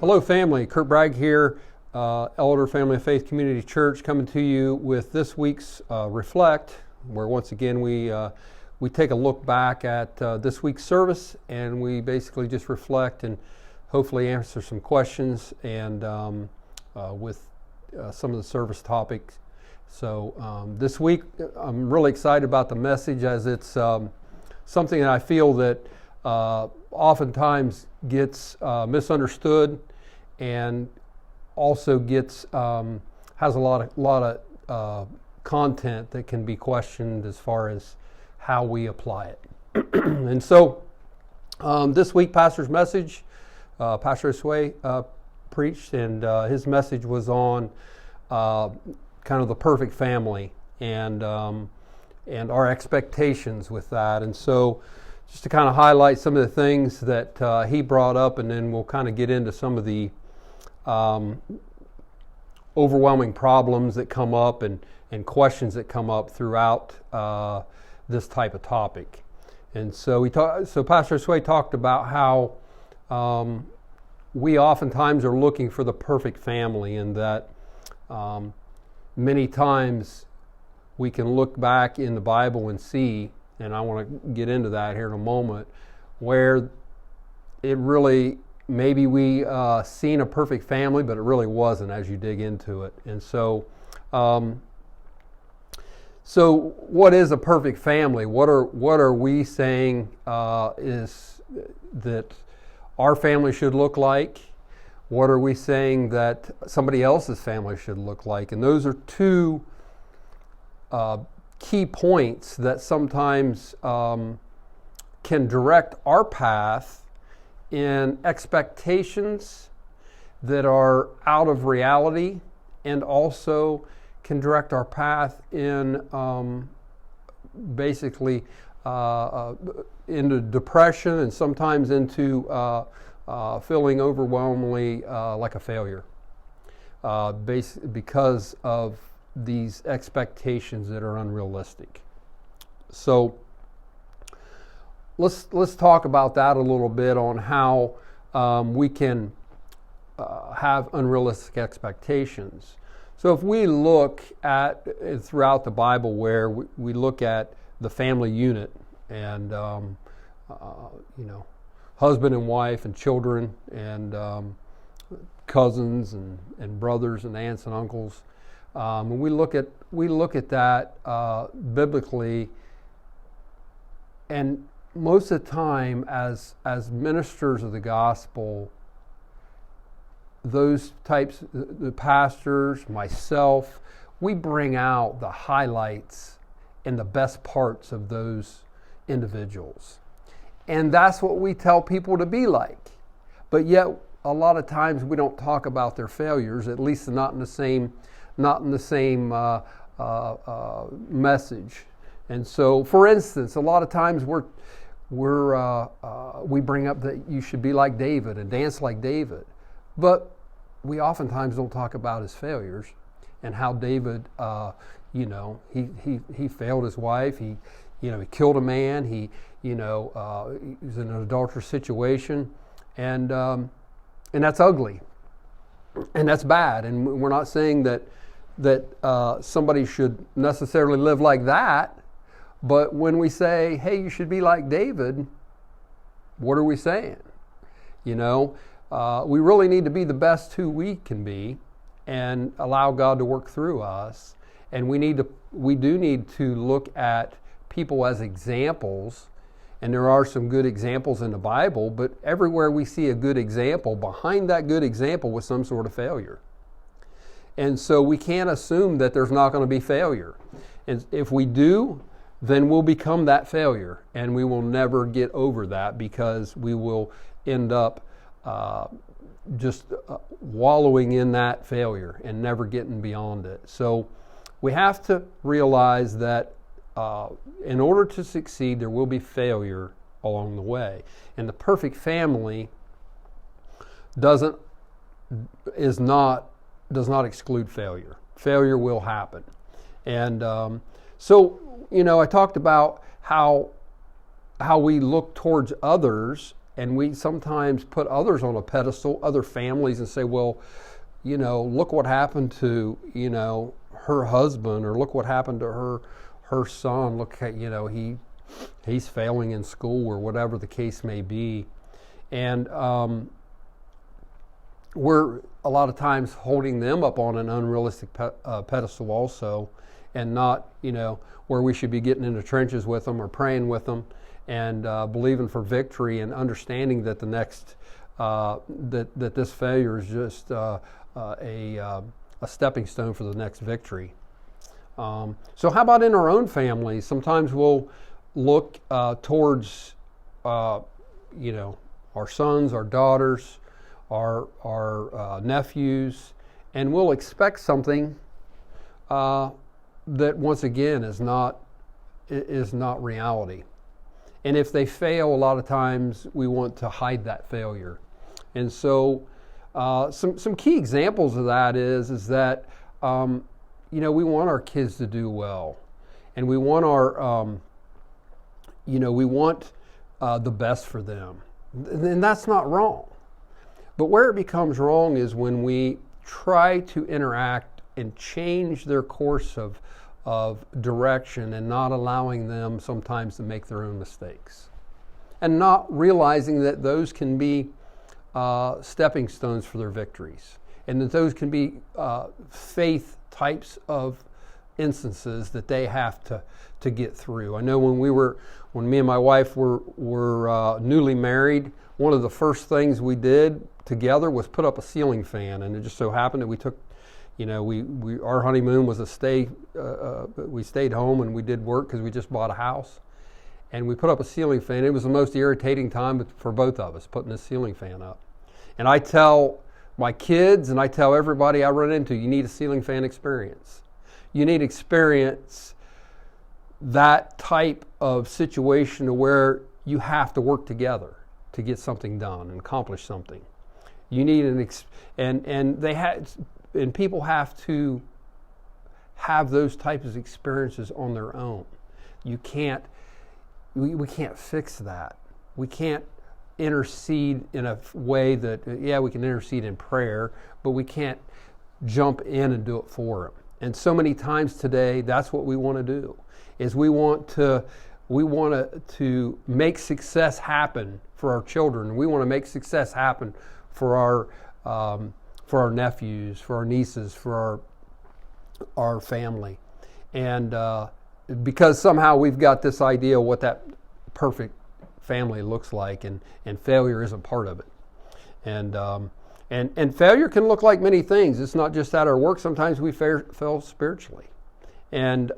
Hello family, Curt Bragg here, Elder Family of Faith Community Church, coming to you with this week's Reflect, where once again we take a look back at this week's service, and we basically just reflect and hopefully answer some questions and with some of the service topics. So this week I'm really excited about the message, as it's something that I feel that oftentimes gets misunderstood, and also gets has a lot of content that can be questioned as far as how we apply it. And so this week, Pastor's message, Pastor Josue preached, and his message was on kind of the perfect family and our expectations with that. And so just to kind of highlight some of the things that he brought up, and then we'll kind of get into some of the overwhelming problems that come up and questions that come up throughout this type of topic. And so Pastor Josue talked about how we oftentimes are looking for the perfect family, and that many times we can look back in the Bible and see, and I want to get into that here in a moment, where it really, maybe we seen a perfect family, but it really wasn't as you dig into it. And so what is a perfect family? What are we saying is that our family should look like? What are we saying that somebody else's family should look like? And those are two key points that sometimes can direct our path in expectations that are out of reality, and also can direct our path in basically into depression, and sometimes into feeling overwhelmingly like a failure because of these expectations that are unrealistic. So let's talk about that a little bit, on how we can have unrealistic expectations. So if we look at throughout the Bible, where we look at the family unit, and husband and wife and children, and cousins and brothers and aunts and uncles, when we look at that biblically, and most of the time as ministers of the gospel, those types, the pastors, myself, we bring out the highlights and the best parts of those individuals. And that's what we tell people to be like. But yet, a lot of times we don't talk about their failures, at least not in the same message. And so, for instance, a lot of times we bring up that you should be like David and dance like David, but we oftentimes don't talk about his failures and how David, he failed his wife. He killed a man. He was in an adulterous situation, and that's ugly, and that's bad. And we're not saying that somebody should necessarily live like that. But when we say, hey, you should be like David, what are we saying? We really need to be the best who we can be and allow God to work through us. And we do need to look at people as examples. And there are some good examples in the Bible, but everywhere we see a good example, behind that good example was some sort of failure. And so we can't assume that there's not going to be failure. And if we do, then we'll become that failure, and we will never get over that, because we will end up just wallowing in that failure and never getting beyond it. So we have to realize that in order to succeed, there will be failure along the way. And the perfect family does not exclude failure. Failure will happen. And so I talked about how we look towards others And we sometimes put others on a pedestal, other families, and say, well, look what happened to, her husband, or look what happened to her son. Look at, he's failing in school, or whatever the case may be. And we're a lot of times holding them up on an unrealistic pedestal also, and not, where we should be getting in the trenches with them or praying with them and believing for victory, and understanding that the next, that this failure is just a stepping stone for the next victory. So how about in our own families? Sometimes we'll look towards, our sons, our daughters, our nephews, and we'll expect something that once again is not reality. And if they fail, a lot of times we want to hide that failure. And so some key examples of that is that we want our kids to do well, and we want the best for them, and that's not wrong. But where it becomes wrong is when we try to interact and change their course of direction, and not allowing them sometimes to make their own mistakes, and not realizing that those can be stepping stones for their victories, and that those can be faith types of instances that they have to get through. I know when me and my wife were newly married, one of the first things we did together was put up a ceiling fan, and it just so happened that we took, our honeymoon was we stayed home and we did work because we just bought a house, and we put up a ceiling fan. It was the most irritating time for both of us, putting this ceiling fan up. And I tell my kids, and I tell everybody I run into, you need a ceiling fan experience. You need experience that type of situation to where you have to work together to get something done and accomplish something. You need and people have to have those types of experiences on their own. We can't fix that. We can't intercede in a way that, we can intercede in prayer, but we can't jump in and do it for them. And so many times today, that's what we want to do, is we want to make success happen for our children. We want to make success happen for our nephews, for our nieces, for our family. And because somehow we've got this idea of what that perfect family looks like, and failure isn't part of it. And failure can look like many things. It's not just at our work. Sometimes we fail spiritually. And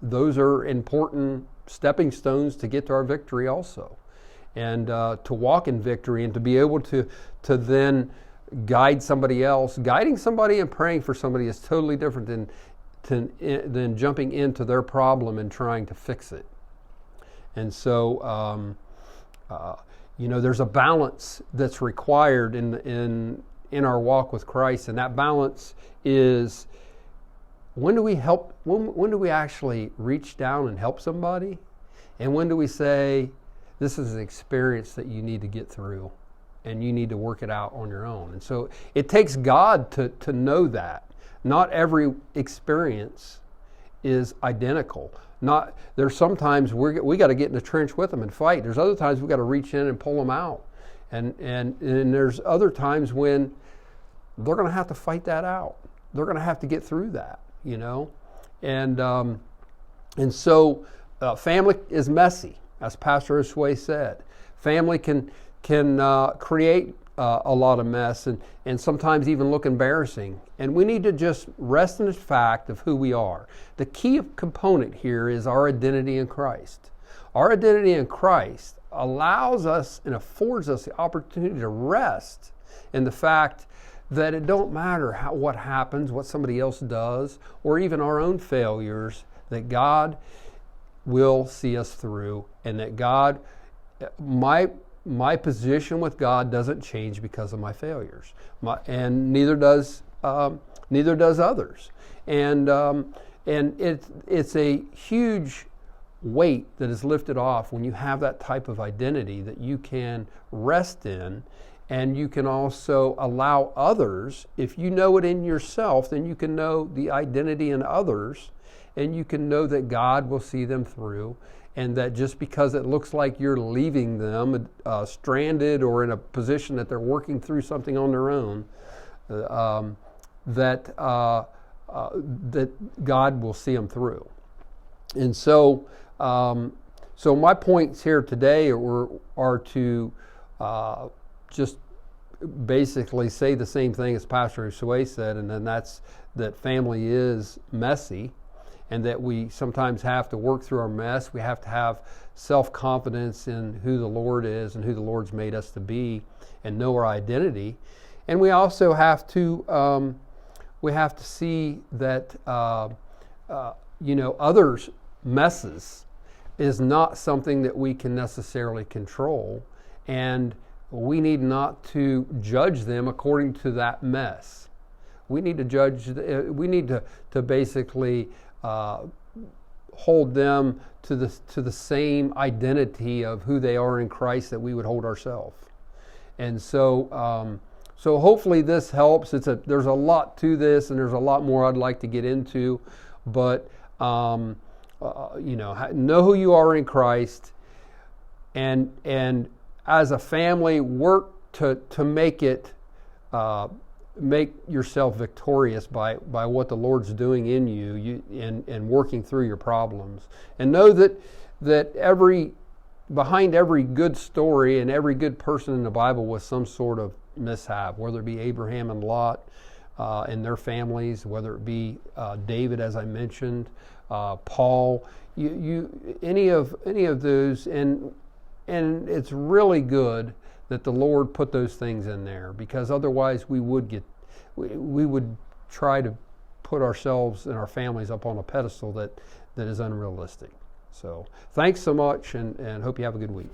those are important stepping stones to get to our victory also. And to walk in victory, and to be able to then guide somebody else. Guiding somebody and praying for somebody is totally different than jumping into their problem and trying to fix it. And so, there's a balance that's required in our walk with Christ, and that balance is, when do we help? When do we actually reach down and help somebody, and when do we say, this is an experience that you need to get through, and you need to work it out on your own? And so it takes God to know that. Not every experience is identical. There's sometimes we got to get in the trench with them and fight. There's other times we got to reach in and pull them out. And there's other times when they're going to have to fight that out. They're going to have to get through that, And so family is messy, as Pastor Josue said. Family can create a lot of mess, and sometimes even look embarrassing. And we need to just rest in the fact of who we are. The key component here is our identity in Christ. Our identity in Christ allows us and affords us the opportunity to rest in the fact that it don't matter what happens, what somebody else does, or even our own failures, that God will see us through, and that God, my position with God doesn't change because of my failures, and neither does others. And it's a huge weight that is lifted off when you have that type of identity that you can rest in. And you can also allow others, if you know it in yourself, then you can know the identity in others, and you can know that God will see them through, and that just because it looks like you're leaving them stranded or in a position that they're working through something on their own, that God will see them through. And so my points here today are to just basically say the same thing as Pastor Josue said, and then that's that family is messy, and that we sometimes have to work through our mess. We have to have self-confidence in who the Lord is and who the Lord's made us to be, and know our identity. And we also have to see that others' messes is not something that we can necessarily control, and we need not to judge them according to that mess. We need to we need to basically hold them to the same identity of who they are in Christ that we would hold ourselves. And so hopefully this helps. There's a lot to this, and there's a lot more I'd like to get into, but know who you are in Christ, and as a family, work to make it, make yourself victorious by what the Lord's doing in you and working through your problems. And know that behind every good story and every good person in the Bible was some sort of mishap, whether it be Abraham and Lot and their families, whether it be David, as I mentioned, Paul, any of those, and it's really good that the Lord put those things in there, because otherwise we would try to put ourselves and our families up on a pedestal that is unrealistic. So thanks so much, and hope you have a good week.